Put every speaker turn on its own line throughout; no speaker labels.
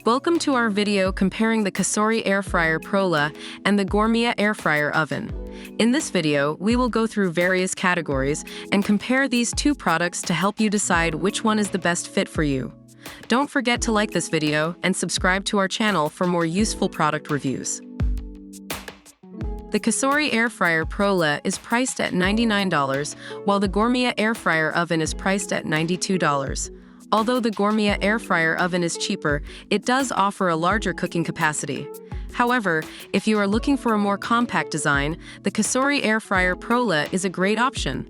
Welcome to our video comparing the Cosori Air Fryer Pro and the Gourmia Air Fryer Oven. In this video, we will go through various categories and compare these two products to help you decide which one is the best fit for you. Don't forget to like this video and subscribe to our channel for more useful product reviews. The Cosori Air Fryer Pro is priced at $99, while the Gourmia Air Fryer Oven is priced at $92. Although the Gourmia Air Fryer Oven is cheaper, it does offer a larger cooking capacity. However, if you are looking for a more compact design, the Cosori Air Fryer Pro is a great option.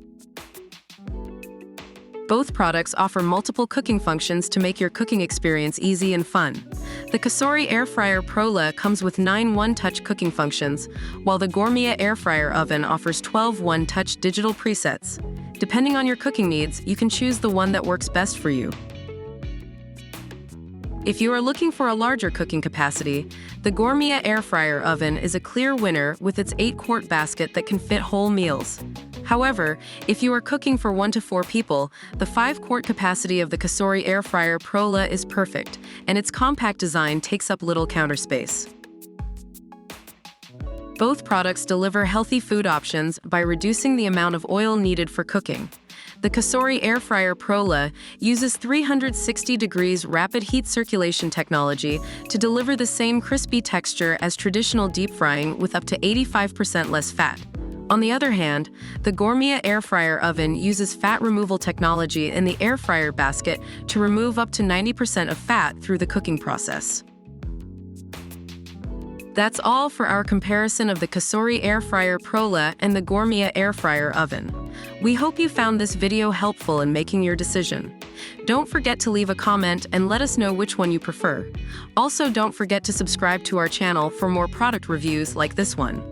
Both products offer multiple cooking functions to make your cooking experience easy and fun. The Cosori Air Fryer Pro comes with 9 one-touch cooking functions, while the Gourmia Air Fryer Oven offers 12 one-touch digital presets. Depending on your cooking needs, you can choose the one that works best for you. If you are looking for a larger cooking capacity, the Gourmia Air Fryer Oven is a clear winner with its 8-quart basket that can fit whole meals. However, if you are cooking for 1 to 4 people, the 5-quart capacity of the Cosori Air Fryer Pro is perfect, and its compact design takes up little counter space. Both products deliver healthy food options by reducing the amount of oil needed for cooking. The Cosori Air Fryer Pro uses 360 degrees rapid heat circulation technology to deliver the same crispy texture as traditional deep frying with up to 85% less fat. On the other hand, the Gourmia Air Fryer Oven uses fat removal technology in the air fryer basket to remove up to 90% of fat through the cooking process. That's all for our comparison of the Cosori Air Fryer Pro and the Gourmia Air Fryer Oven. We hope you found this video helpful in making your decision. Don't forget to leave a comment and let us know which one you prefer. Also, don't forget to subscribe to our channel for more product reviews like this one.